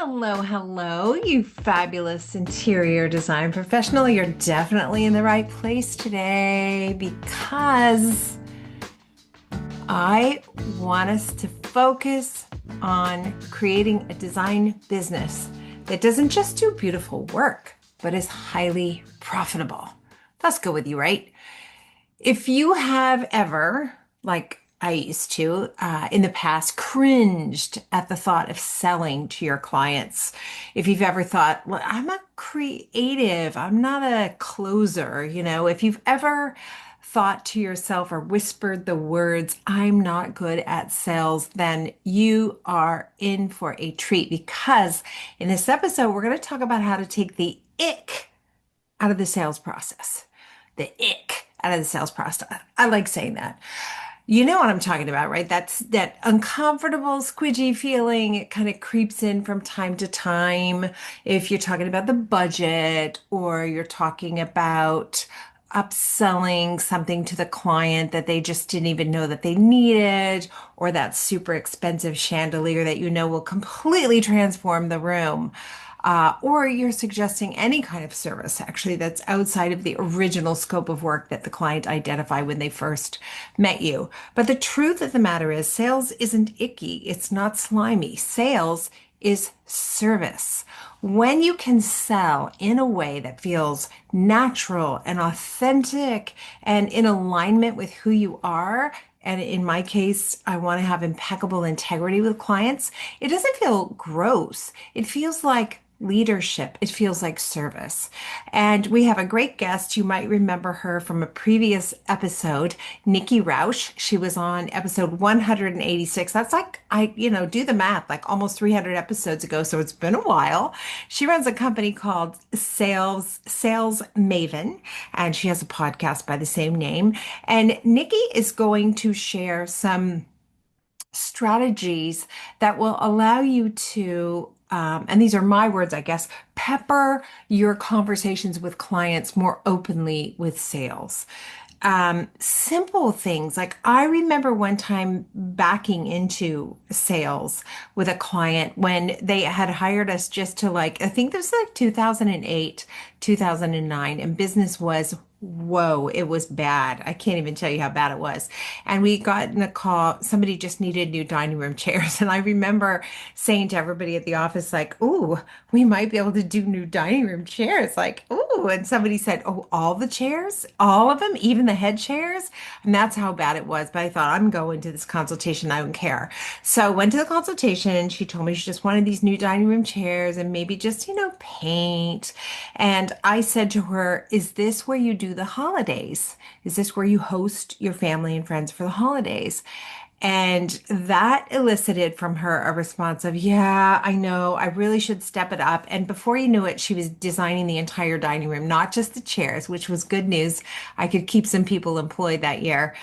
Hello, hello, you fabulous interior design professional. You're definitely in the right place today because I want us to focus on creating a design business that doesn't just do beautiful work, but is highly profitable. That's good with you, right? If you have ever, like I used to in the past, cringed at the thought of selling to your clients, if you've ever thought, well, I'm a creative, I'm not a closer, if you've ever thought to yourself or whispered the words, I'm not good at sales, then you are in for a treat because in this episode, we're going to talk about how to take the ick out of the sales process. The ick out of the sales process. I like saying that. You know what I'm talking about, right? That's that uncomfortable, squidgy feeling. It kind of creeps in from time to time. If you're talking about the budget or you're talking about upselling something to the client that they just didn't even know that they needed, or that super expensive chandelier that you know will completely transform the room. Or you're suggesting any kind of service actually that's outside of the original scope of work that the client identified when they first met you. But the truth of the matter is, sales isn't icky, it's not slimy. Sales is service. When you can sell in a way that feels natural and authentic and in alignment with who you are, and in my case, I want to have impeccable integrity with clients, it doesn't feel gross. It feels like leadership. It feels like service. And we have a great guest. You might remember her from a previous episode, Nikki Rausch. She was on episode 186. That's like, do the math, like almost 300 episodes ago. So it's been a while. She runs a company called Sales Maven, and she has a podcast by the same name. And Nikki is going to share some strategies that will allow you to, and these are my words, I guess, pepper your conversations with clients more openly with sales. Simple things like I remember one time backing into sales with a client when they had hired us just to I think this was like 2008, 2009, and business was whoa, it was bad. I can't even tell you how bad it was. And we got in a call, somebody just needed new dining room chairs. And I remember saying to everybody at the office, like, ooh, we might be able to do new dining room chairs. Like, ooh. And somebody said, oh, all the chairs? All of them? Even the head chairs? And that's how bad it was. But I thought, I'm going to this consultation. I don't care. So I went to the consultation. She told me she just wanted these new dining room chairs and maybe just, paint. And I said to her, is this where you do the holidays? Is this where you host your family and friends for the holidays? And that elicited from her a response of, yeah, I know, I really should step it up. And before you knew it, she was designing the entire dining room, not just the chairs, which was good news. I could keep some people employed that year.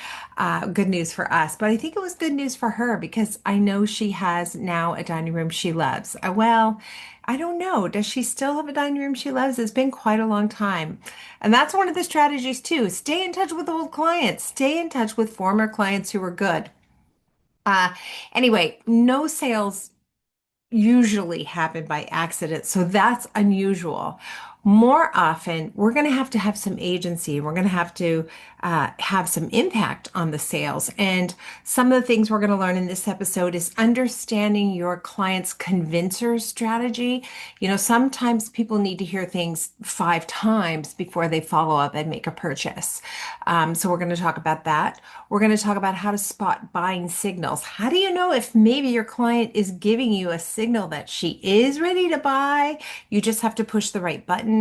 Good news for us. But I think it was good news for her because I know she has now a dining room she loves. Well, I don't know. Does she still have a dining room she loves? It's been quite a long time. And that's one of the strategies too. Stay in touch with old clients. Stay in touch with former clients who were good. Uh, anyway, no sales usually happen by accident. So that's unusual. More often, we're going to have some agency. We're going to have some impact on the sales. And some of the things we're going to learn in this episode is understanding your client's convincer strategy. Sometimes people need to hear things 5 times before they follow up and make a purchase. So we're going to talk about that. We're going to talk about how to spot buying signals. How do you know if maybe your client is giving you a signal that she is ready to buy? You just have to push the right button.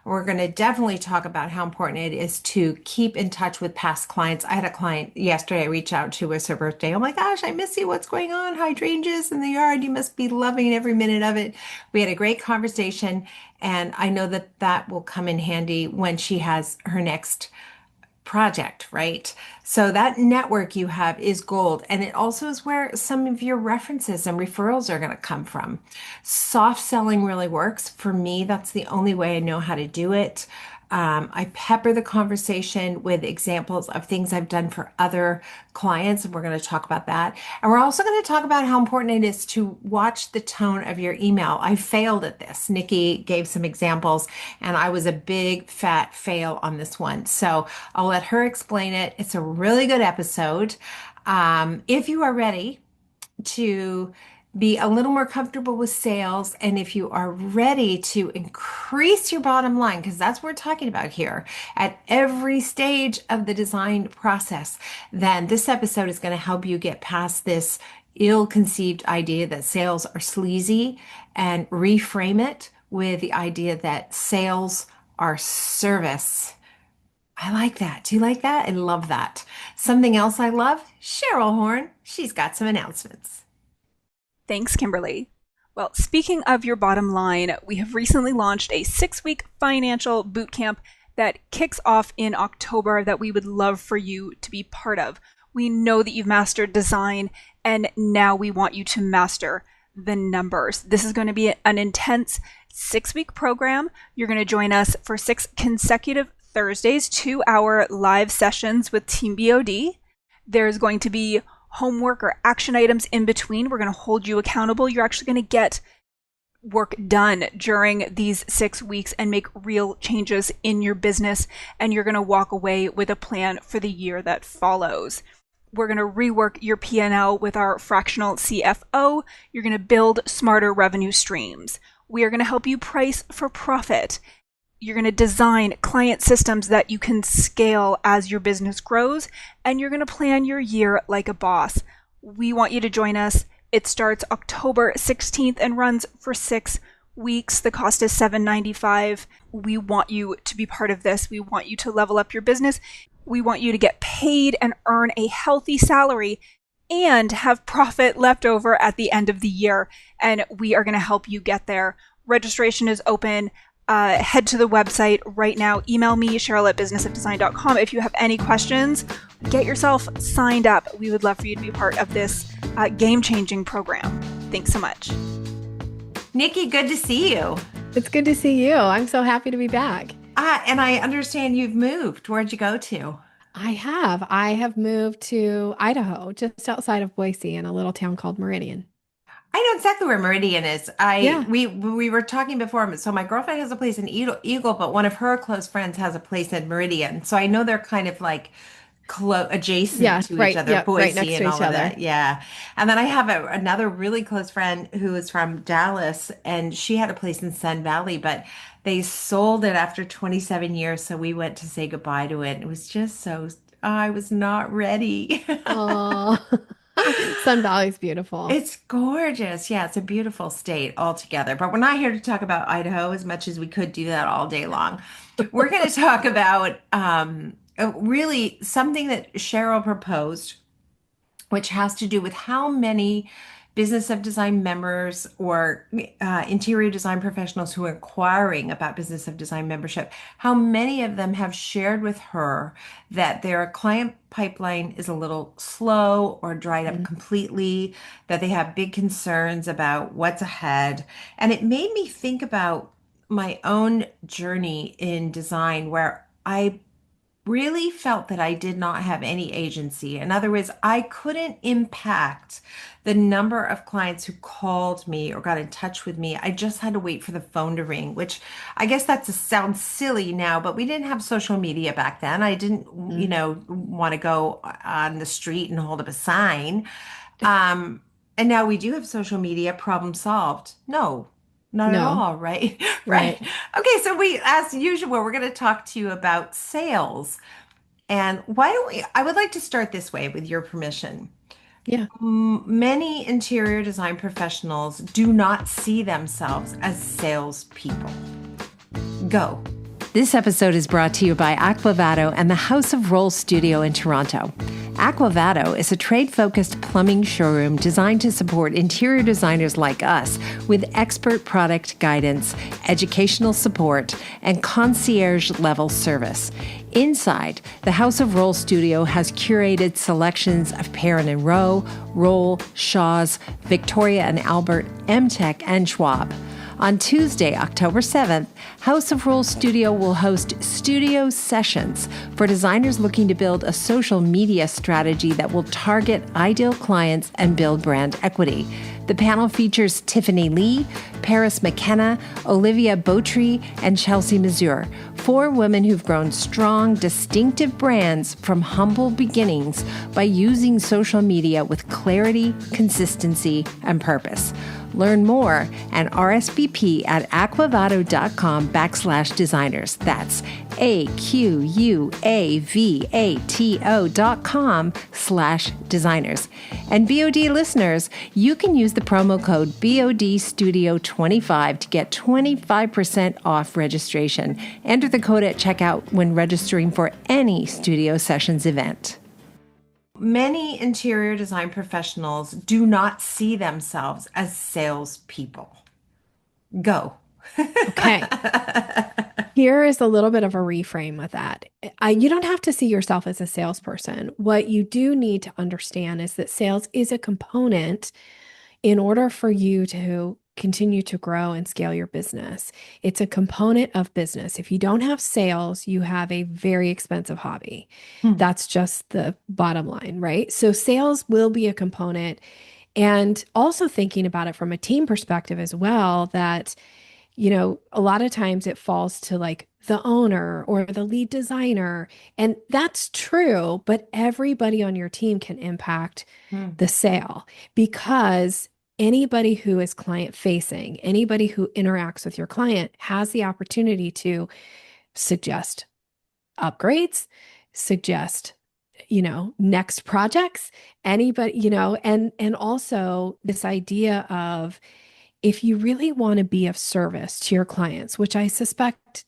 We're going to definitely talk about how important it is to keep in touch with past clients. I had a client yesterday I reached out to. It was her birthday. Oh my gosh, I miss you. What's going on? Hydrangeas in the yard. You must be loving every minute of it. We had a great conversation, and I know that that will come in handy when she has her next project, right? So that network you have is gold. And it also is where some of your references and referrals are going to come from. Soft selling really works. For me, that's the only way I know how to do it. I pepper the conversation with examples of things I've done for other clients, and we're going to talk about that. And we're also going to talk about how important it is to watch the tone of your email. I failed at this. Nikki gave some examples, and I was a big fat fail on this one. So I'll let her explain it. It's a really good episode. If you are ready to be a little more comfortable with sales, and if you are ready to increase your bottom line, because that's what we're talking about here at every stage of the design process, then this episode is going to help you get past this ill-conceived idea that sales are sleazy and reframe it with the idea that sales are service. I like that. Do you like that? I love that. Something else I love, Cheryl Horn. She's got some announcements. Thanks, Kimberly. Well, speaking of your bottom line, we have recently launched a 6-week financial bootcamp that kicks off in October that we would love for you to be part of. We know that you've mastered design, and now we want you to master the numbers. This is going to be an intense 6-week program. You're going to join us for 6 consecutive Thursdays, 2-hour live sessions with Team BOD. There's going to be homework or action items in between. We're going to hold you accountable. You're actually going to get work done during these 6 weeks and make real changes in your business. And you're going to walk away with a plan for the year that follows. We're going to rework your P&L with our fractional CFO. You're going to build smarter revenue streams. We are going to help you price for profit. You're going to design client systems that you can scale as your business grows, and you're going to plan your year like a boss. We want you to join us. It starts October 16th and runs for 6 weeks. The cost is $7.95. We want you to be part of this. We want you to level up your business. We want you to get paid and earn a healthy salary and have profit left over at the end of the year. And we are going to help you get there. Registration is open. Head to the website right now. Email me, Cheryl@businessofdesign.com. If you have any questions, get yourself signed up. We would love for you to be part of this game-changing program. Thanks so much. Nikki, good to see you. It's good to see you. I'm so happy to be back. And I understand you've moved. Where'd you go to? I have moved to Idaho, just outside of Boise, in a little town called Meridian. I know exactly where Meridian is. We were talking before. So my girlfriend has a place in Eagle, but one of her close friends has a place in Meridian. So I know they're kind of like adjacent to each other, Boise right next and to all each of other. that. Yeah. And then I have another really close friend who is from Dallas, and she had a place in Sun Valley, but they sold it after 27 years. So we went to say goodbye to it. It was just so, I was not ready. Oh, Sun Valley's beautiful. It's gorgeous. Yeah, it's a beautiful state altogether. But we're not here to talk about Idaho as much as we could do that all day long. We're going to talk about really something that Cheryl proposed, which has to do with how many Business of Design members or interior design professionals who are inquiring about Business of Design membership, how many of them have shared with her that their client pipeline is a little slow or dried up completely, that they have big concerns about what's ahead. And it made me think about my own journey in design, where I really felt that I did not have any agency. In other words, I couldn't impact the number of clients who called me or got in touch with me. I just had to wait for the phone to ring, which I guess that sounds silly now, but we didn't have social media back then. I didn't, want to go on the street and hold up a sign. And now we do have social media. Problem solved. No. Not at all, right? Right. Okay, so as usual, we're going to talk to you about sales. And I would like to start this way with your permission. Yeah. Many interior design professionals do not see themselves as salespeople. Go. This episode is brought to you by Aquavado and the House of Roll Studio in Toronto. Aquavado is a trade-focused plumbing showroom designed to support interior designers like us with expert product guidance, educational support, and concierge-level service. Inside, the House of Roll Studio has curated selections of Perrin & Rowe, Roll, Shaw's, Victoria & Albert, Emtech, and Schwab. On Tuesday, October 7th, House of Rules Studio will host studio sessions for designers looking to build a social media strategy that will target ideal clients and build brand equity. The panel features Tiffany Lee, Paris McKenna, Olivia Beautry, and Chelsea Mazur, 4 women who've grown strong, distinctive brands from humble beginnings by using social media with clarity, consistency, and purpose. Learn more and RSVP at aquavato.com/designers. That's AQUAVATO.com/designers. And BOD listeners, you can use the promo code BODstudio25 to get 25% off registration. Enter the code at checkout when registering for any Studio Sessions event. Many interior design professionals do not see themselves as salespeople. Go. Okay. Here is a little bit of a reframe with that. You don't have to see yourself as a salesperson. What you do need to understand is that sales is a component in order for you to continue to grow and scale your business. It's a component of business. If you don't have sales, you have a very expensive hobby. That's just the bottom line, right? So sales will be a component. And also thinking about it from a team perspective as well, that, a lot of times it falls to like the owner or the lead designer. And that's true, but everybody on your team can impact the sale, because anybody who is client facing, anybody who interacts with your client has the opportunity to suggest upgrades, suggest, next projects, anybody, and also this idea of, if you really want to be of service to your clients, which I suspect,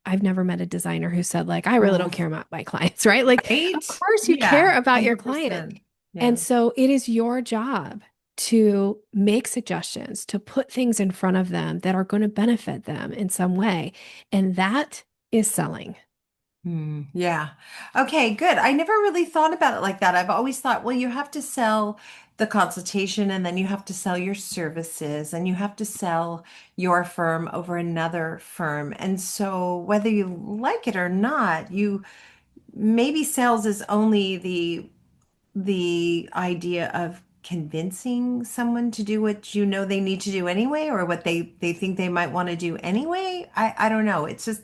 I've never met a designer who said like, I really don't care about my clients, right? Like, Right? of course you care about your 100%. client. Yeah. And so it is your job to make suggestions, to put things in front of them that are going to benefit them in some way. And that is selling. Yeah. Okay, good. I never really thought about it like that. I've always thought, well, you have to sell the consultation, and then you have to sell your services, and you have to sell your firm over another firm. And so whether you like it or not, maybe sales is only the idea of convincing someone to do what they need to do anyway, or what they think they might want to do anyway. I don't know. It's just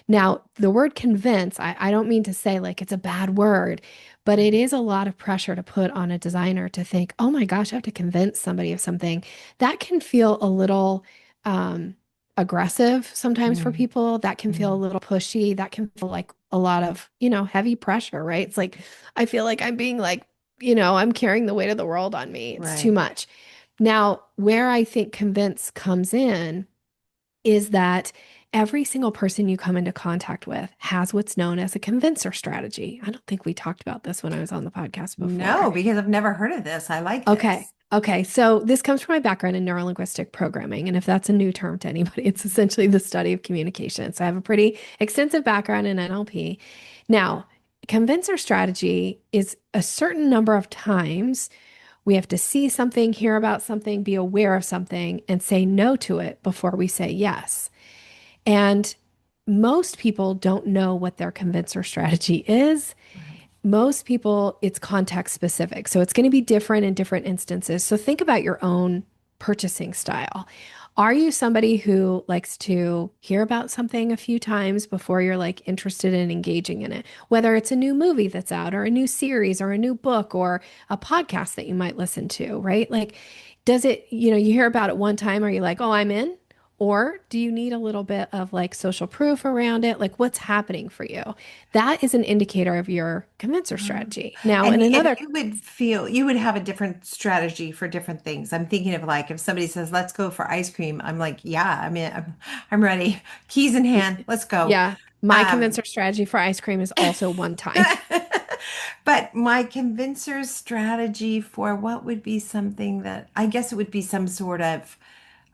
Now, the word convince, I don't mean to say like it's a bad word, but it is a lot of pressure to put on a designer to think, oh my gosh, I have to convince somebody of something. That can feel a little aggressive sometimes for people. That can feel a little pushy. That can feel like a lot of, heavy pressure, right? It's like, I feel like I'm being like, I'm carrying the weight of the world on me. It's too much. Now, where I think convince comes in is that every single person you come into contact with has what's known as a convincer strategy. I don't think we talked about this when I was on the podcast before. No, because I've never heard of this. I like Okay. this. Okay. So this comes from my background in neurolinguistic programming. And if that's a new term to anybody, it's essentially the study of communication. So I have a pretty extensive background in NLP. Now, convincer strategy is a certain number of times we have to see something, hear about something, be aware of something, and say no to it before we say yes. And most people don't know what their convincer strategy is. Most people, it's context specific. So it's going to be different in different instances. So think about your own purchasing style. Are you somebody who likes to hear about something a few times before you're like interested in engaging in it? Whether it's a new movie that's out or a new series or a new book or a podcast that you might listen to, right? Like, does it, you hear about it one time, are you like, oh, I'm in? Or do you need a little bit of like social proof around it? Like, what's happening for you? That is an indicator of your convincer Um, strategy. Now, in and another, you would have a different strategy for different things. I'm thinking of like if somebody says, let's go for ice cream, I'm like, yeah, I'm ready. Keys in hand, let's go. yeah, my Um, convincer strategy for ice cream is also one time. but my convincer strategy for what would be something that I guess it would be some sort of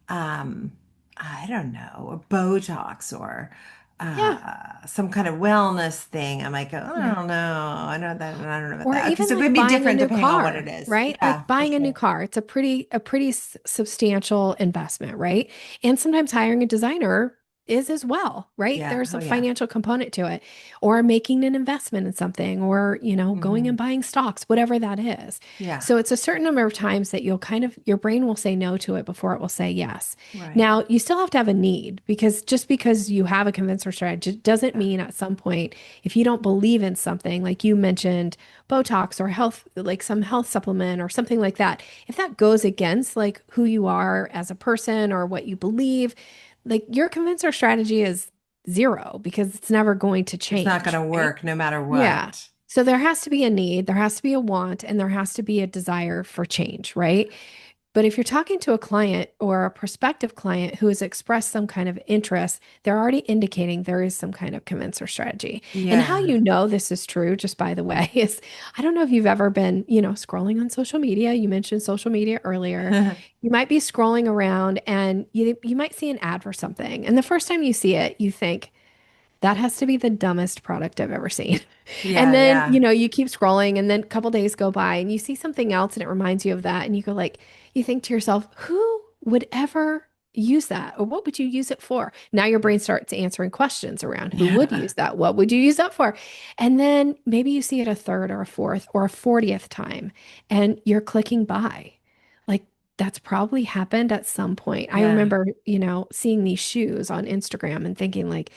um, I don't know, a Botox or Yeah. some kind of wellness thing. I'm like, oh, I Yeah. don't know. I don't know about Or that because even it like could be buying a different new depending on what it car, is. right? Yeah, Like for buying a new sure. car. It's a pretty substantial investment, right? And sometimes hiring a designer is as well, right? Yeah. There's Oh, a yeah. financial component to it, or making an investment in something, or, going and Hmm. buying stocks, whatever that is. Yeah. So it's a certain number of times that your brain will say no to it before it will say yes. Right. Now, you still have to have a need because just because you have a convincer strategy doesn't Yeah. mean at some point, if you don't believe in something, like you mentioned, Botox or health, like some health supplement or something like that, if that goes against like who you are as a person or what you believe, like your convincer strategy is zero because it's never going to It's not going change, to right? work no matter Yeah. what. So there has to be a need, there has to be a want, and there has to be a desire for change, right? But if you're talking to a client or a prospective client who has expressed some kind of interest, they're already indicating there is some kind of convincer strategy. And how Yeah. you know this is true, just by the way, is I don't know if you've ever been, scrolling on social media. You mentioned social media earlier. You might be scrolling around and you might see an ad for something. And the first time you see it, you think, that has to be the dumbest product I've ever seen. And Yeah. then, Yeah. you keep scrolling and then a couple days go by and you see something else and it reminds you of that. And you go like, you think to yourself, who would ever use that? Or what would you use it for? Now your brain starts answering questions around who would Yeah. use that? What would you use that for? And then maybe you see it a third or a fourth or a 40th time and you're clicking buy. Like that's probably happened at some point. I Yeah. remember, seeing these shoes on Instagram and thinking like,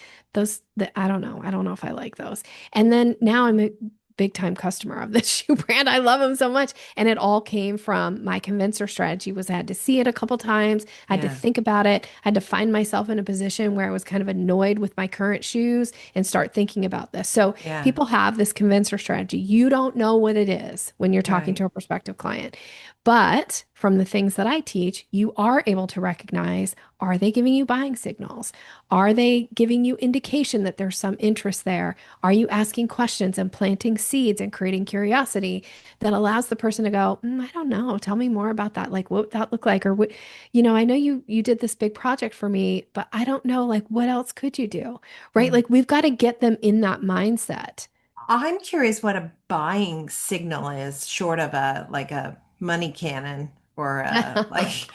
I don't know. I don't know if I like those. And then now I'm a big time customer of this shoe brand. I love them so much. And it all came from my convincer strategy was I had to see it a couple times. I had to Yeah. think about it. I had to find myself in a position where I was kind of annoyed with my current shoes and start thinking about this. So Yeah. people have this convincer strategy. You don't know what it is when you're talking Right. to a prospective client. But from the things that I teach, you are able to recognize, are they giving you buying signals? Are they giving you indication that there's some interest there? Are you asking questions and planting seeds and creating curiosity that allows the person to go, I don't know, tell me more about that. Like what would that look like? Or what, I know you did this big project for me, but I don't know, like what else could you do? Right? Mm. Like we've got to get them in that mindset. I'm curious what a buying signal is, short of a like a money cannon or a like,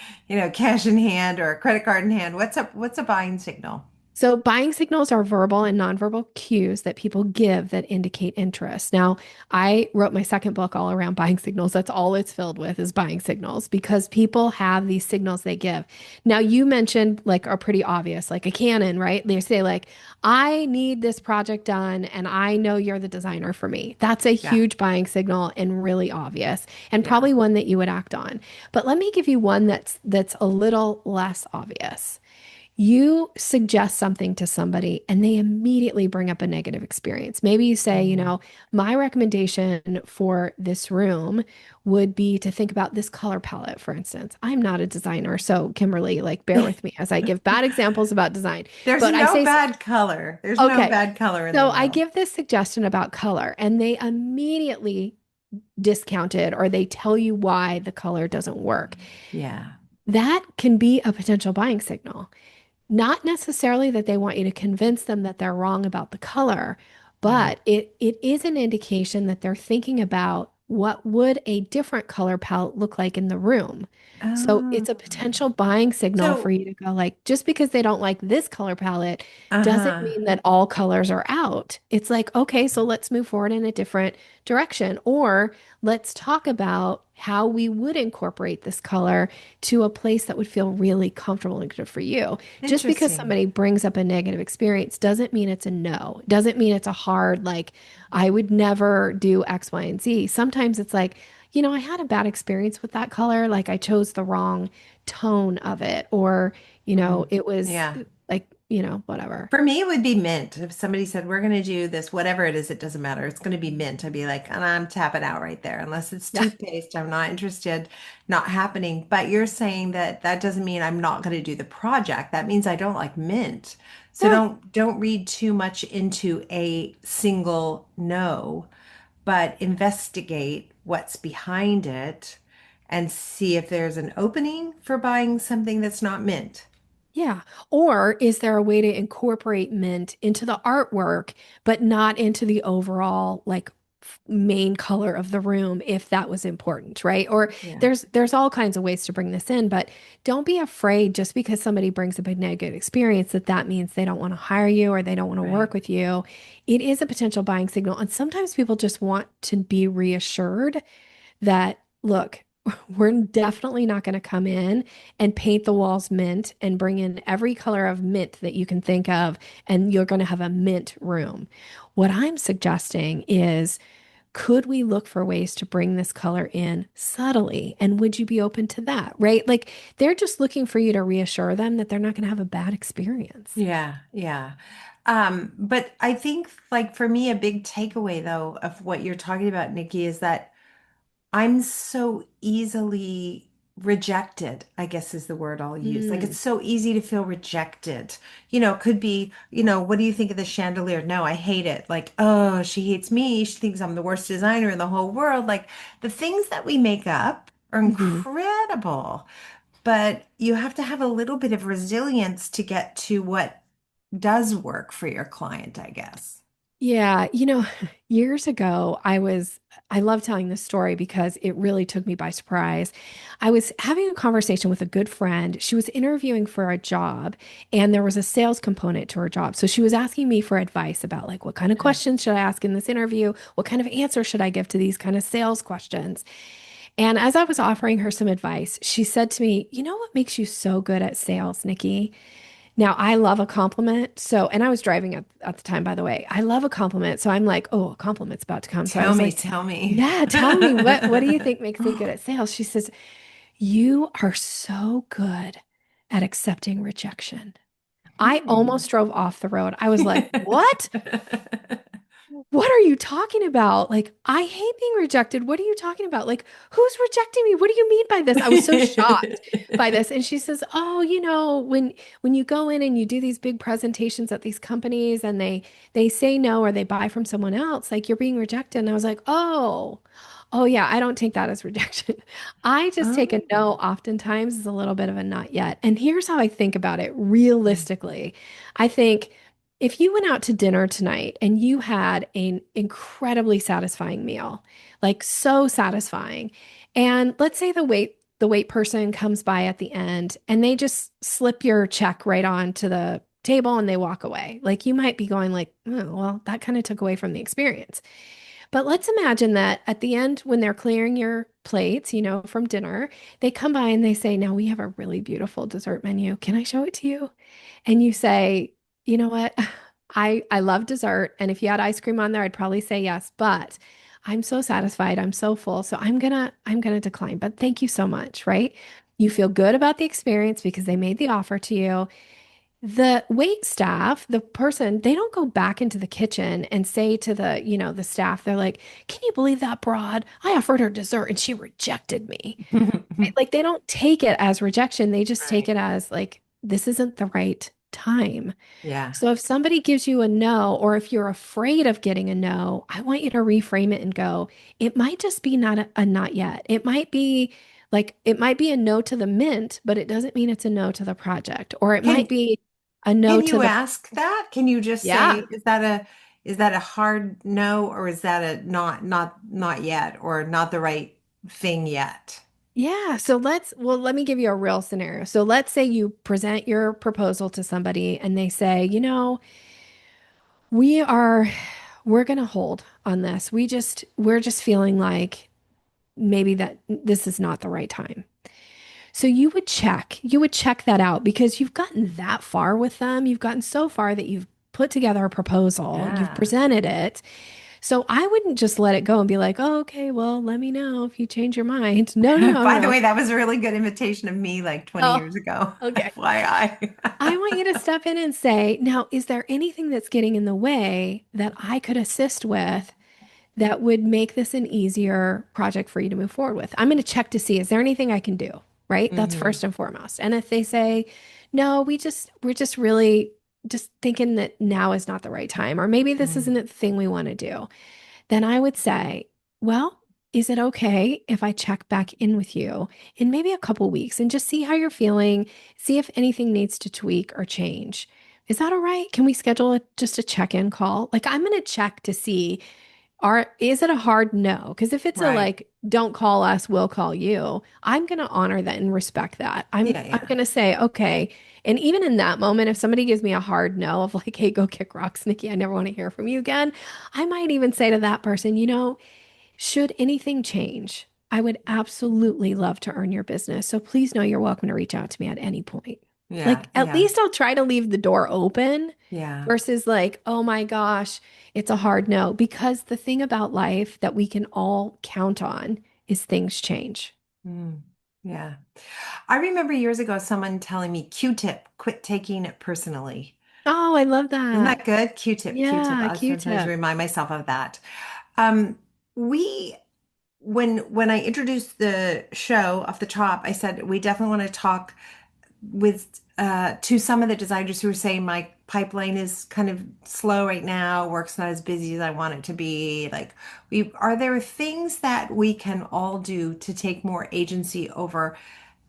cash in hand or a credit card in hand. What's a buying signal? So, buying signals are verbal and nonverbal cues that people give that indicate interest. Now, I wrote my second book all around buying signals. That's all it's filled with is buying signals because people have these signals they give. Now, you mentioned like are pretty obvious, like a canon, right? They say like, I need this project done and I know you're the designer for me. That's a Yeah. huge buying signal and really obvious and Yeah. probably one that you would act on. But let me give you one that's a little less obvious. You suggest something to somebody and they immediately bring up a negative experience. Maybe you say, Mhm. my recommendation for this room would be to think about this color palette, for instance. I'm not a designer, so Kimberly, like, bear with me as I give bad examples about design. There's But I no say, bad color. There's no okay, bad color in the so I world. give this suggestion about color and they immediately discount it or they tell you why the color doesn't work. Yeah. That can be a potential buying signal. Not necessarily that they want you to convince them that they're wrong about the color, Right. but it is an indication that they're thinking about what would a different color palette look like in the room. So Oh. it's a potential buying signal for So, you to go like, just because they don't like this color palette doesn't uh-huh. mean that all colors are out. It's like, okay, so let's move forward in a different direction. Or let's talk about how we would incorporate this color to a place that would feel really comfortable and good for you. Just because Interesting. somebody brings up a negative experience doesn't mean it's a no. Doesn't mean it's a hard, like, I would never do X, Y, and Z. Sometimes it's like, I had a bad experience with that color. Like I chose the wrong tone of it, or, Mm. it was Yeah. like, whatever. For me, it would be mint. If somebody said, we're going to do this, whatever it is, it doesn't matter. It's going to be mint. I'd be like, and I'm tapping out right there. Unless it's Yeah. toothpaste, I'm not interested, not happening. But you're saying that that doesn't mean I'm not going to do the project. That means I don't like mint. So Yeah. don't read too much into a single no, but investigate what's behind it and see if there's an opening for buying something that's not mint. Yeah. Or is there a way to incorporate mint into the artwork, but not into the overall like main color of the room if that was important, right? Or Yeah. there's all kinds of ways to bring this in, but don't be afraid just because somebody brings up a negative experience that that means they don't want to hire you or they don't want to Right. work with you. It is a potential buying signal. And sometimes people just want to be reassured that, look, we're definitely not going to come in and paint the walls mint and bring in every color of mint that you can think of, and you're going to have a mint room. What I'm suggesting is, could we look for ways to bring this color in subtly? And would you be open to that? Right? Like they're just looking for you to reassure them that they're not going to have a bad experience. Yeah, yeah. But I think like for me, a big takeaway though of what you're talking about, Nikki, is that I'm so easily rejected, I guess is the word I'll use. Like Mm, it's so easy to feel rejected. It could be, what do you think of the chandelier? No, I hate it. Like, oh, she hates me. She thinks I'm the worst designer in the whole world. Like the things that we make up are mhm. incredible, but you have to have a little bit of resilience to get to what does work for your client, I guess. Yeah, years ago, I love telling this story because it really took me by surprise. I was having a conversation with a good friend. She was interviewing for a job, and there was a sales component to her job. So she was asking me for advice about like what kind of Okay. questions should I ask in this interview? What kind of answer should I give to these kind of sales questions? And as I was offering her some advice, she said to me, "You know what makes you so good at sales, Nikki?" Now, I love a compliment. So, and I was driving at the time, by the way. I love a compliment. So I'm like, oh, a compliment's about to come. So I Tell was me, like, tell me. yeah, tell me what do you think makes me good at sales? She says, you are so good at accepting rejection. I Hmm. almost drove off the road. I was like, what? What are you talking about? Like, I hate being rejected. What are you talking about? Like, who's rejecting me? What do you mean by this? I was so shocked by this. And she says, "Oh, when you go in and you do these big presentations at these companies and they say no or they buy from someone else, like you're being rejected." And I was like, "Oh. Oh yeah, I don't take that as rejection. I just take a no Oh. oftentimes as a little bit of a not yet." And here's how I think about it realistically. I think if you went out to dinner tonight and you had an incredibly satisfying meal, like so satisfying, and let's say the wait person comes by at the end and they just slip your check right on to the table and they walk away. Like you might be going like, oh, well, that kind of took away from the experience. But let's imagine that at the end, when they're clearing your plates, from dinner, they come by and they say, "Now we have a really beautiful dessert menu. Can I show it to you?" And you say, "You know what? I love dessert, and if you had ice cream on there, I'd probably say yes, but I'm so satisfied. I'm so full, so I'm gonna decline. But thank you so much," right? You feel good about the experience because they made the offer to you. The wait staff, the person, they don't go back into the kitchen and say to the staff, they're like, "Can you believe that broad? I offered her dessert and she rejected me." Right? Like they don't take it as rejection. They just take Right. it as like, this isn't the right time. Yeah. So if somebody gives you a no, or if you're afraid of getting a no, I want you to reframe it and go, it might just be not a not yet. It might be a no to the mint, but it doesn't mean it's a no to the project. Or it might Can be a no can to you the, ask that? Can you just say, yeah. is that a hard no, or is that a not yet, or not the right thing yet? Yeah. Well, let me give you a real scenario. So let's say you present your proposal to somebody and they say, we're going to hold on this. We're just feeling like maybe that this is not the right time. So you would check that out because you've gotten that far with them. You've gotten so far that you've put together a proposal, you've Yeah. presented it. So I wouldn't just let it go and be like, oh, okay, well, let me know if you change your mind. No, no, no, no, By the no. way, that was a really good invitation of me like 20 Oh, years ago. okay. FYI. I want you to step in and say, now, is there anything that's getting in the way that I could assist with that would make this an easier project for you to move forward with? I'm going to check to see, is there anything I can do? Right? That's Hmm. first and foremost. And if they say, no, we're just really just thinking that now is not the right time, or maybe this isn't the thing we want to do, then I would say, well, is it okay if I check back in with you in maybe a couple weeks and just see how you're feeling, see if anything needs to tweak or change? Is that all right? Can we schedule just a check-in call? Like I'm going to check to see is it a hard no? Because if it's a Right. like, don't call us, we'll call you, I'm gonna honor that and respect that. Yeah, I'm yeah. gonna say, okay. And even in that moment, if somebody gives me a hard no of like, hey, go kick rocks, Nikki, I never want to hear from you again, I might even say to that person, should anything change, I would absolutely love to earn your business. So please know you're welcome to reach out to me at any point. Yeah, Like, at yeah. least I'll try to leave the door open Yeah. versus like, oh my gosh, it's a hard no. Because the thing about life that we can all count on is things change. Mm, yeah. I remember years ago someone telling me Q-tip, quit taking it personally. Oh, I love Isn't that. that good? Q-tip, Q-tip. Yeah, I sometimes Q-tip. remind myself of that. Um, we when I introduced the show off the top, I said we definitely want to talk with to some of the designers who are saying my pipeline is kind of slow right now, work's not as busy as I want it to be. Like, we are there things that we can all do to take more agency over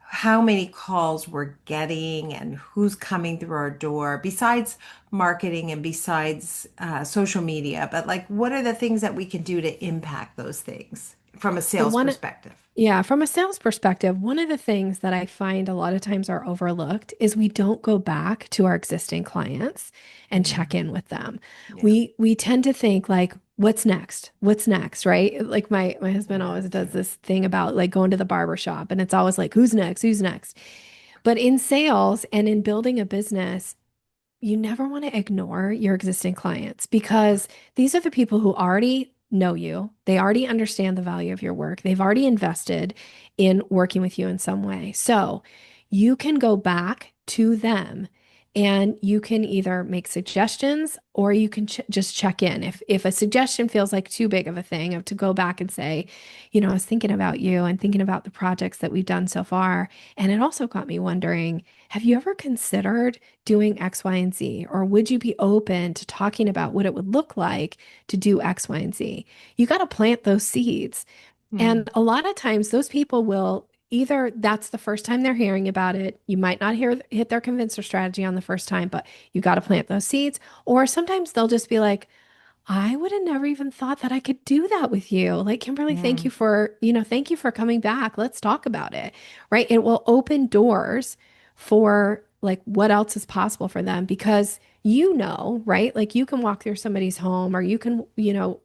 how many calls we're getting and who's coming through our door besides marketing and besides social media, but like what are the things that we can do to impact those things from a Well, sales one, perspective? yeah, from a sales perspective, one of the things that I find a lot of times are overlooked is we don't go back to our existing clients and check Yeah, in with them. yeah, We tend to think like, what's next? What's next, right? Like my husband yeah, always that's does true. this thing about like going to the barber shop and it's always like, who's next? Who's next? But in sales and in building a business, you never want to ignore your existing clients because these are the people who already know you. They already understand the value of your work. They've already invested in working with you in some way. So you can go back to them and you can either make suggestions or you can just check in. If a suggestion feels like too big of a thing of to go back and say, I was thinking about you and thinking about the projects that we've done so far. And it also got me wondering, have you ever considered doing X, Y, and Z? Or would you be open to talking about what it would look like to do X, Y, and Z? You got to plant those seeds. Mm, And a lot of times those people will either that's the first time they're hearing about it. You might not hit their convincer strategy on the first time, but you got to plant those seeds. Or sometimes they'll just be like, I would have never even thought that I could do that with you. Like, Kimberly, mm, thank you for coming back. Let's talk about it. Right. It will open doors for like what else is possible for them because right? Like you can walk through somebody's home or you can,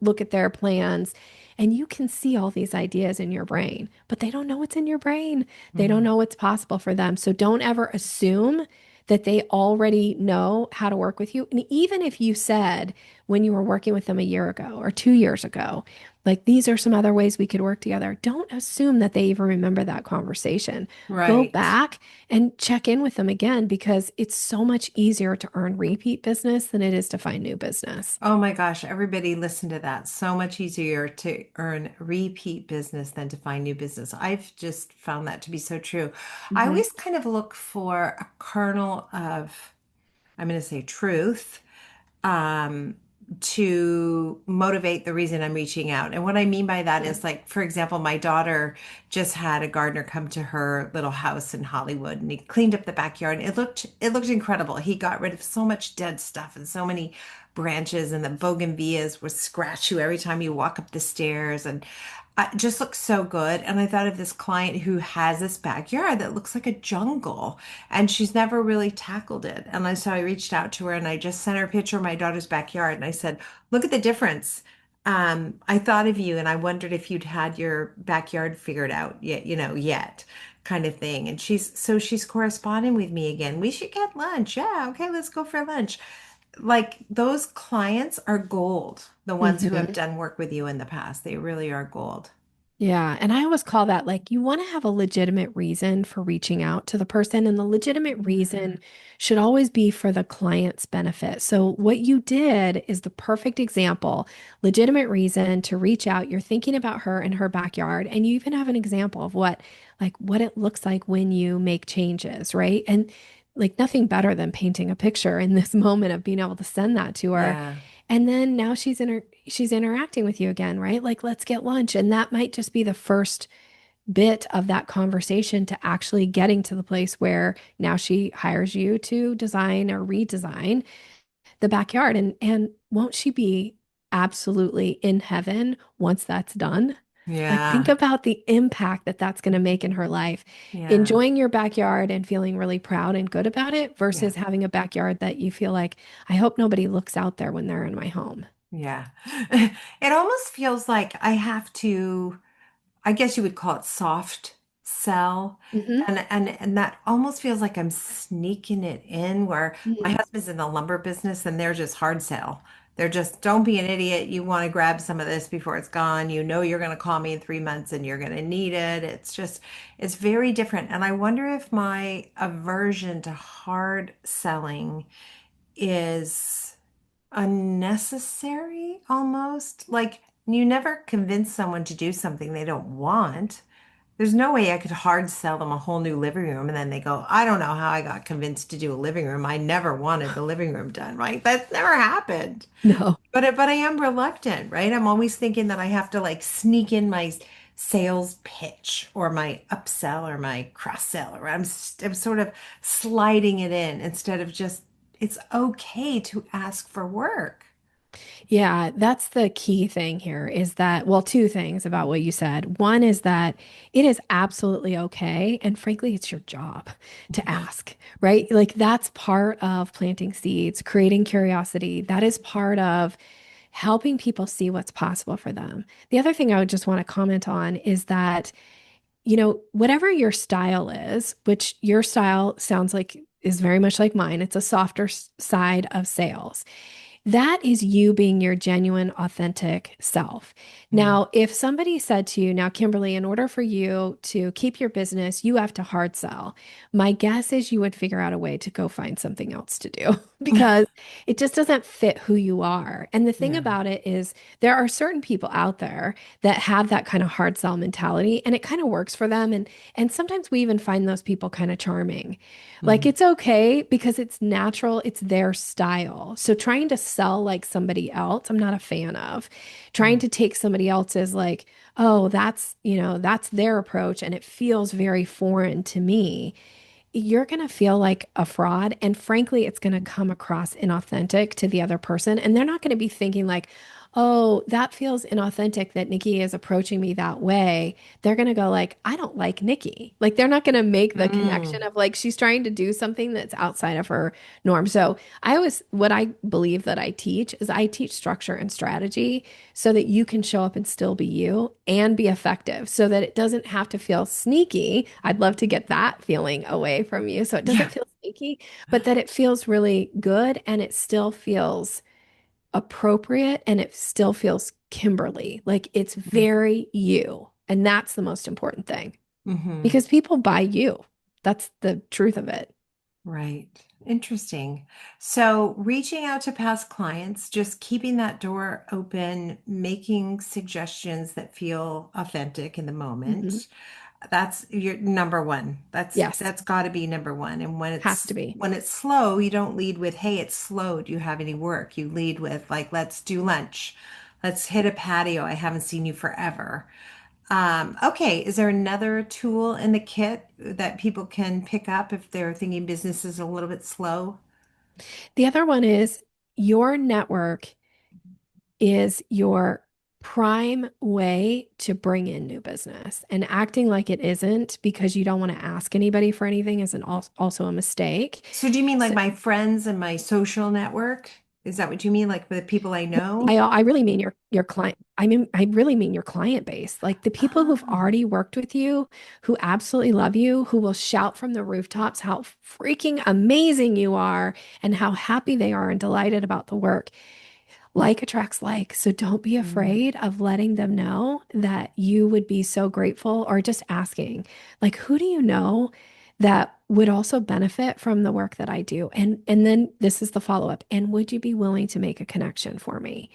look at their plans and you can see all these ideas in your brain, but they don't know what's in your brain. They don't mm, know what's possible for them. So don't ever assume that they already know how to work with you. And even if you said, when you were working with them a year ago or 2 years ago. Like, these are some other ways we could work together. Don't assume that they even remember that conversation. Go right. back and check in with them again because it's so much easier to earn repeat business than it is to find new business. Oh my gosh, everybody listen to that. So much easier to earn repeat business than to find new business. I've just found that to be so true. I Mhm. always kind of look for a kernel of, I'm going to say truth, um, to motivate the reason I'm reaching out. And what I mean by that is like, for example, my daughter just had a gardener come to her little house in Hollywood and he cleaned up the backyard. It looked incredible. He got rid of so much dead stuff and so many branches and the bougainvilleas would scratch you every time you walk up the stairs and it just looks so good. And I thought of this client who has this backyard that looks like a jungle and she's never really tackled it. So I reached out to her and I just sent her a picture of my daughter's backyard and I said, look at the difference. I thought of you and I wondered if you'd had your backyard figured out yet, yet kind of thing. And she's corresponding with me again. We should get lunch. Yeah, okay, let's go for lunch. Like those clients are gold, the ones who have Mhm. done work with you in the past. They really are gold. Yeah. And I always call that like you want to have a legitimate reason for reaching out to the person, and the legitimate reason should always be for the client's benefit. So, what you did is the perfect example, legitimate reason to reach out. You're thinking about her and her backyard, and you even have an example of what it looks like when you make changes, right? And like nothing better than painting a picture in this moment of being able to send that to her. Yeah. And then now she's interacting with you again, right? Like, let's get lunch. And that might just be the first bit of that conversation to actually getting to the place where now she hires you to design or redesign the backyard. And won't she be absolutely in heaven once that's done? Like, think Yeah. about the impact that that's going to make in her life. Yeah. Enjoying your backyard and feeling really proud and good about it Yeah. versus having a backyard that you feel like, I hope nobody looks out there when they're in my home. Yeah. It almost feels like I have to, I guess you would call it soft sell. Hmm. And that almost feels like I'm sneaking it in where my husband's in the lumber business and they're just hard sell. They're just, don't be an idiot. You want to grab some of this before it's gone. You know you're going to call me in 3 months and you're going to need it. It's just, it's very different. And I wonder if my aversion to hard selling is unnecessary almost. Like you never convince someone to do something they don't want. There's no way I could hard sell them a whole new living room and then they go, I don't know how I got convinced to do a living room. I never wanted the living room done, right? That's never happened. No. But I am reluctant, right? I'm always thinking that I have to like sneak in my sales pitch or my upsell or my cross sell, or I'm sort of sliding it in instead of just it's okay to ask for work. Yeah, that's the key thing here is that, well, two things about what you said. One is that it is absolutely okay. And frankly, it's your job to ask, right? Like that's part of planting seeds, creating curiosity. That is part of helping people see what's possible for them. The other thing I would just want to comment on is that, whatever your style is, which your style sounds like is very much like mine, it's a softer side of sales. That is you being your genuine, authentic self. Yeah. Now, if somebody said to you, now, Kimberly, in order for you to keep your business, you have to hard sell. My guess is you would figure out a way to go find something else to do because it just doesn't fit who you are. And the thing Yeah. about it is, there are certain people out there that have that kind of hard sell mentality and it kind of works for them. And sometimes we even find those people kind of charming. Like Mhm. it's okay because it's natural, it's their style. So trying to sell like somebody else, I'm not a fan of. Trying to take somebody else's like, oh, that's their approach and it feels very foreign to me. You're going to feel like a fraud. And frankly, it's going to come across inauthentic to the other person. And they're not going to be thinking like, oh, that feels inauthentic that Nikki is approaching me that way. They're going to go like, I don't like Nikki. Like they're not going to make the connection Mm. of like she's trying to do something that's outside of her norm. So what I believe that I teach is I teach structure and strategy so that you can show up and still be you and be effective so that it doesn't have to feel sneaky. I'd love to get that feeling away from you so it doesn't Yeah. feel sneaky, but that it feels really good and it still feels appropriate and it still feels Kimberly. Like it's very you. And that's the most important thing Mm-hmm. because people buy you. That's the truth of it. Right. Interesting. So, reaching out to past clients, just keeping that door open, making suggestions that feel authentic in the Hmm. moment. That's your number one. Yes, That's got to be number one. And has to be. when it's slow, you don't lead with, "Hey, it's slow. Do you have any work?" You lead with like, "Let's do lunch. Let's hit a patio. I haven't seen you forever." Okay, is there another tool in the kit that people can pick up if they're thinking business is a little bit slow? The other one is your network is your prime way to bring in new business, and acting like it isn't because you don't want to ask anybody for anything is also a mistake. So do you mean like So my friends and my social network? Is that what you mean? Like with the people I know? I really mean your client. I mean, I really mean your client base, like the people who've Oh, already worked with you, who absolutely love you, who will shout from the rooftops how freaking amazing you are and how happy they are and delighted about the work. Like attracts like. So don't be mm, afraid of letting them know that you would be so grateful or just asking, like, who do you know that would also benefit from the work that I do? And then this is the follow-up. And would you be willing to make a connection for me?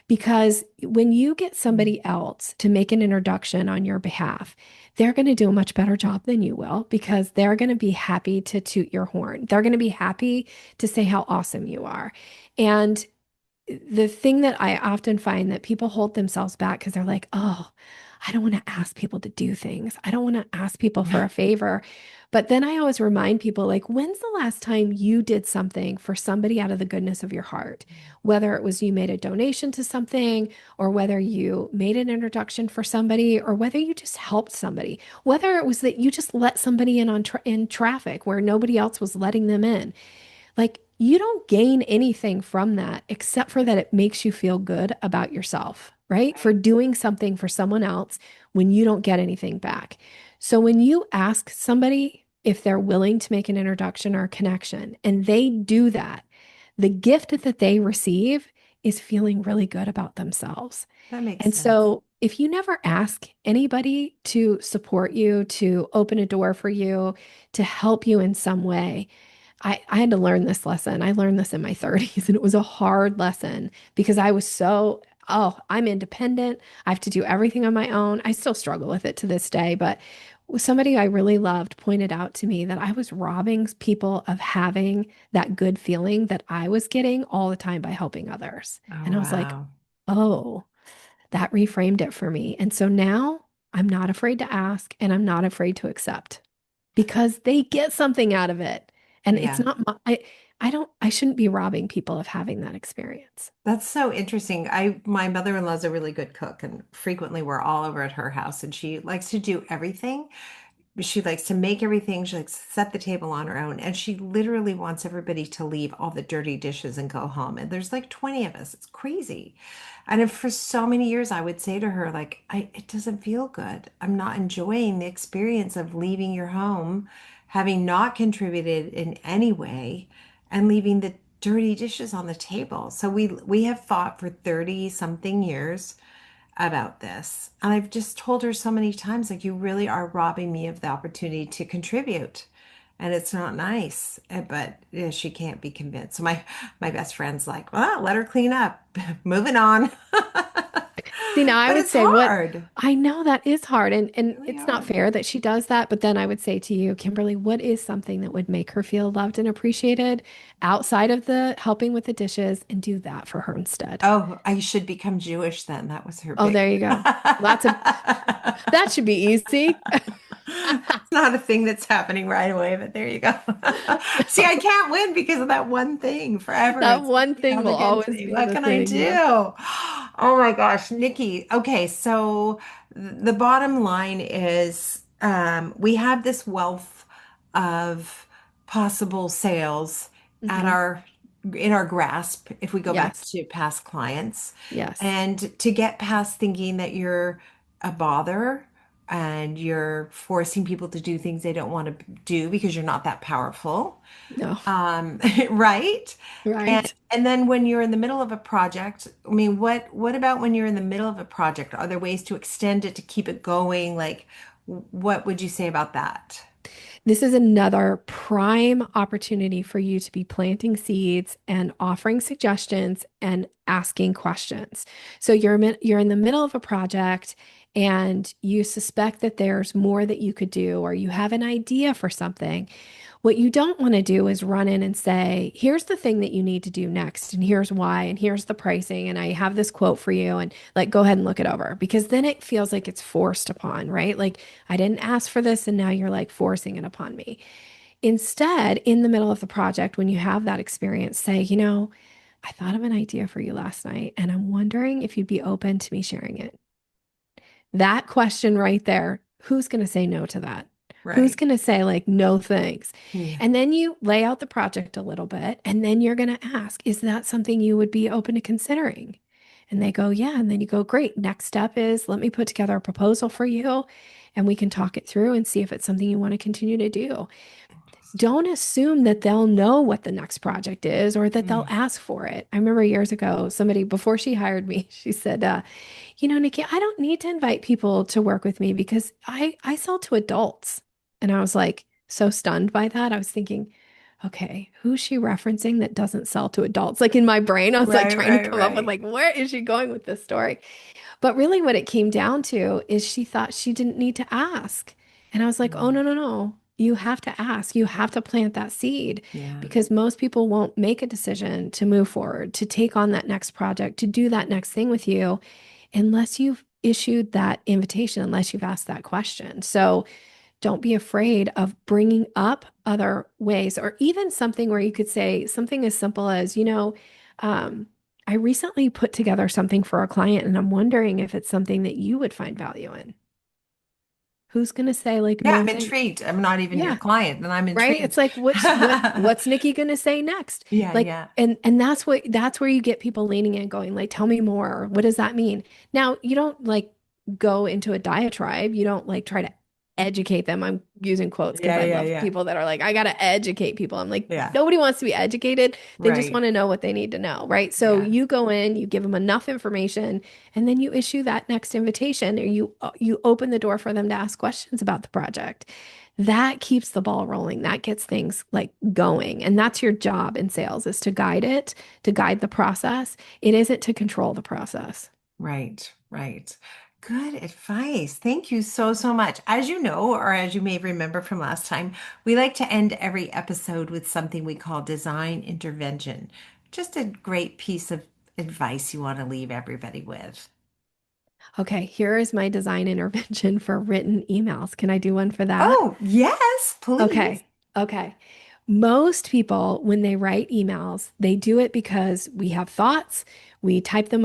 Because when you get mm. somebody else to make an introduction on your behalf, they're going to do a much better job than you will because they're going to be happy to toot your horn. They're going to be happy to say how awesome you are. And the thing that I often find that people hold themselves back because they're like, oh, I don't want to ask people to do things. I don't want to ask people for a favor. But then I always remind people, like, when's the last time you did something for somebody out of the goodness of your heart? Whether it was you made a donation to something, or whether you made an introduction for somebody, or whether you just helped somebody, whether it was that you just let somebody in in traffic where nobody else was letting them in. Like, you don't gain anything from that except for that it makes you feel good about yourself, right? For doing something for someone else when you don't get anything back. So when you ask somebody if they're willing to make an introduction or a connection and they do that, the gift that they receive is feeling really good about themselves. That makes And sense. so if you never ask anybody to support you, to open a door for you, to help you in some way, I had to learn this lesson. I learned this in my 30s, and it was a hard lesson because I was so, oh, I'm independent. I have to do everything on my own. I still struggle with it to this day, but somebody I really loved pointed out to me that I was robbing people of having that good feeling that I was getting all the time by helping others. Oh, And I was like, wow. oh, that reframed it for me. And so now I'm not afraid to ask and I'm not afraid to accept because they get something out of it. And it's Yeah. not I shouldn't be robbing people of having that experience. That's so interesting. My mother-in-law's a really good cook, and frequently we're all over at her house, and she likes to do everything. She likes to make everything. She likes to set the table on her own. And she literally wants everybody to leave all the dirty dishes and go home. And there's like 20 of us. It's crazy. And for so many years, I would say to her, like, it doesn't feel good. I'm not enjoying the experience of leaving your home, having not contributed in any way, and leaving the dirty dishes on the table. So we have fought for 30 something years about this. And I've just told her so many times, like, you really are robbing me of the opportunity to contribute. And it's not nice. But yeah, she can't be convinced. So my best friend's like, well, let her clean up. Moving on. See, now I But would it's say what hard. I know that is hard and Really it's not hard. fair that she does that, but then I would say to you, Kimberly, what is something that would make her feel loved and appreciated outside of the helping with the dishes and do that for her instead? Oh, I should become Jewish then. That was her Oh, big. there you go. Lots of that should be easy. It's not a thing that's happening right away, but there you go. See, I can't win because of that one thing forever. That It's one thing held will against always me. be What the can I thing. do? Yes. Oh my gosh, Nikki. Okay, so the bottom line is we have this wealth of possible sales at Hmm. our in our grasp if we go back Yes. to past clients. Yes. And to get past thinking that you're a bother and you're forcing people to do things they don't want to do because you're not that powerful. No. Right? Right. And then when you're in the middle of a project, I mean, what about when you're in the middle of a project? Are there ways to extend it to keep it going? Like, what would you say about that? This is another prime opportunity for you to be planting seeds and offering suggestions and asking questions. So you're in the middle of a project and you suspect that there's more that you could do or you have an idea for something. What you don't want to do is run in and say, here's the thing that you need to do next, and here's why, and here's the pricing, and I have this quote for you, and like go ahead and look it over because then it feels like it's forced upon, right? Like I didn't ask for this, and now you're like forcing it upon me. Instead, in the middle of the project, when you have that experience, say, I thought of an idea for you last night, and I'm wondering if you'd be open to me sharing it. That question right there, who's going to say no to that? Who's Right. going to say like, no, thanks? Yeah. And then you lay out the project a little bit, and then you're going to ask, is that something you would be open to considering? And they go, yeah. And then you go, great. Next step is let me put together a proposal for you and we can talk it through and see if it's something you want to continue to do. Don't assume that they'll know what the next project is or that they'll Yeah. ask for it. I remember years ago, somebody, before she hired me, she said, Nikki, I don't need to invite people to work with me because I sell to adults. And I was like so stunned by that. I was thinking, okay, who's she referencing that doesn't sell to adults? Like in my brain, I was like Right, trying to right, come up with right. like, where is she going with this story? But really, what it came down to is she thought she didn't need to ask. And I was like, oh, Mm. no, no, no. You have to ask. You have to plant that seed Yeah. because most people won't make a decision to move forward, to take on that next project, to do that next thing with you, unless you've issued that invitation, unless you've asked that question. So don't be afraid of bringing up other ways, or even something where you could say something as simple as, um, I recently put together something for a client and I'm wondering if it's something that you would find value in. Who's going to say like, Yeah, no, I'm thanks? intrigued. I'm not even your Yeah. client, and I'm Right. It's intrigued. like, what's Nikki going to say next? Yeah, Like, yeah. and that's where you get people leaning in going like, tell me more. What does that mean? Now, you don't like go into a diatribe. You don't like try to educate them. I'm using quotes because Yeah, I yeah, love yeah. people that are like, I got to educate people. I'm like, Yeah. nobody wants to be educated. They just Right. want to know what they need to know. Right. So Yeah. you go in, you give them enough information, and then you issue that next invitation, or you open the door for them to ask questions about the project. That keeps the ball rolling. That gets things like going. And that's your job in sales, is to guide it, to guide the process. It isn't to control the process. Right, right. Good advice. Thank you so, so much. As you know, or as you may remember from last time, we like to end every episode with something we call design intervention. Just a great piece of advice you want to leave everybody with. Okay, here is my design intervention for written emails. Can I do one for that? Oh, yes, please. Okay. Okay. Most people, when they write emails, they do it because we have thoughts. We type them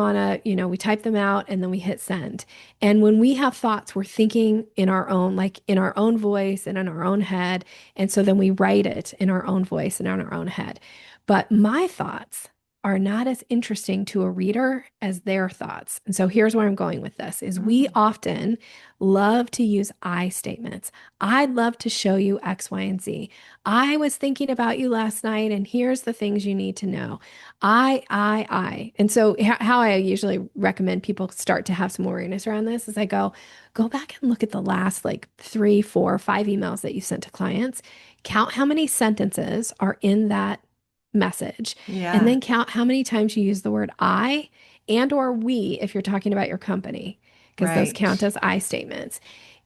we type them out and then we hit send. And when we have thoughts, we're thinking in our own, like in our own voice and in our own head. And so then we write it in our own voice and in our own head. But my thoughts are not as interesting to a reader as their thoughts. And so here's where I'm going with this is we Mm. often love to use I statements. I'd love to show you X, Y, and Z. I was thinking about you last night, and here's the things you need to know. I. And so, how I usually recommend people start to have some awareness around this is I go back and look at the last like 3, 4, 5 emails that you sent to clients. Count how many sentences are in that message, and Yeah, then count how many times you use the word I and or we if you're talking about your company, because those right. count as I statements.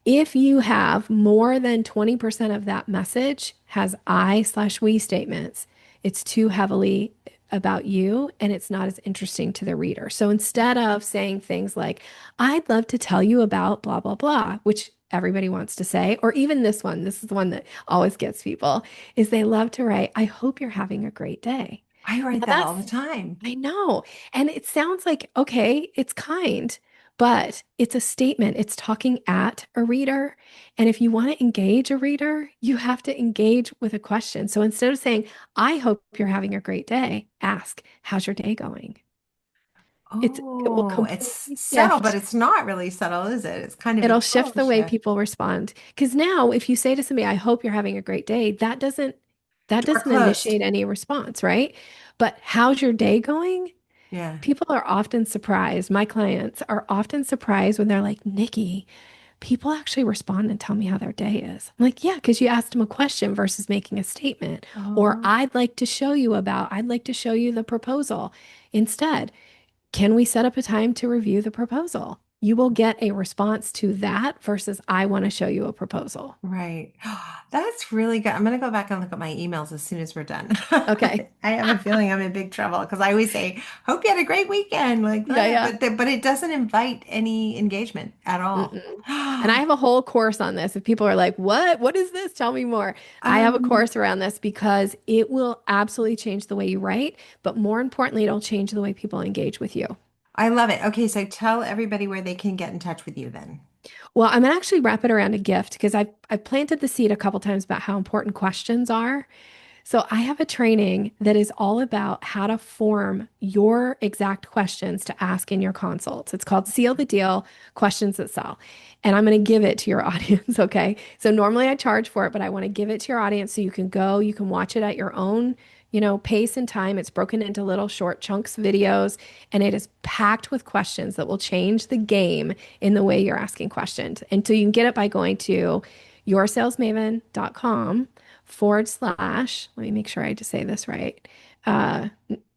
If you have more than 20% of that message has I/we statements, it's too heavily about you and it's not as interesting to the reader. So instead of saying things like, I'd love to tell you about blah, blah, blah, which everybody wants to say, or even this is the one that always gets people, is they love to write, I hope you're having a great day. I Now write that all the that's, time. I know. And it sounds like, okay, it's kind, but it's a statement. It's talking at a reader. And if you want to engage a reader, you have to engage with a question. So instead of saying, I hope you're having a great day, ask, how's your day going? It will Oh, it's completely subtle, but shift. it's not really subtle, is it? It's kind of a It'll shift total the way shift. people respond. Because now if you say to somebody, I hope you're having a great day, that Door doesn't closed. initiate any response, right? But how's your day going? Yeah. People are often surprised. My clients are often surprised when they're like, Nikki, people actually respond and tell me how their day is. I'm like, yeah, because you asked them a question versus making a statement. Or Oh, I'd like to show you the proposal. Instead, can we set up a time to review the proposal? You will get a response to that versus I want to show you a proposal. right. That's really good. I'm going to go back and look at my emails as soon as we're done. Okay. I have a feeling I'm in big trouble because I always say, hope you had a great weekend, like Yeah, that. yeah. But it doesn't invite any engagement at all. Mm-mm. And I have a whole course on this. If people are like, what? What is this? Tell me more. I have a Um, course around this because it will absolutely change the way you write, but more importantly, it'll change the way people engage with you. I love it. Okay, so tell everybody where they can get in touch with you then. Well, I'm gonna actually wrap it around a gift because I've planted the seed a couple times about how important questions are. So I have a training that is all about how to form your exact questions to ask in your consults. It's called Seal the Deal Questions That Sell. And I'm going to give it to your audience, okay? So normally I charge for it, but I want to give it to your audience so you can go, you can watch it at your own, pace and time. It's broken into little short chunks videos, and it is packed with questions that will change the game in the way you're asking questions. And so you can get it by going to yoursalesmaven.com/, let me make sure I just say this right. Uh,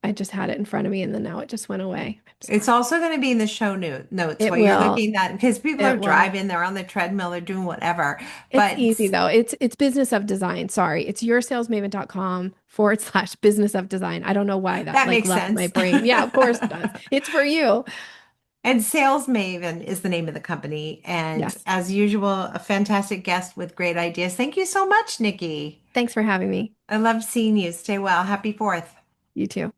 I just had it in front of me and then now it just went away. I'm It's sorry. also going to be in the show notes It while you're will. looking at because people are It will. driving, they're on the treadmill, they're doing whatever. It's But easy though. It's business of design. Sorry. It's yoursalesmaven.com/business of design. I don't know why that that like makes left my sense. brain. Yeah, of course it does. It's for you. And Sales Maven is the name of the company. And Yes. as usual, a fantastic guest with great ideas. Thank you so much, Nikki. Thanks for having me. I love seeing you. Stay well. Happy 4th. You too.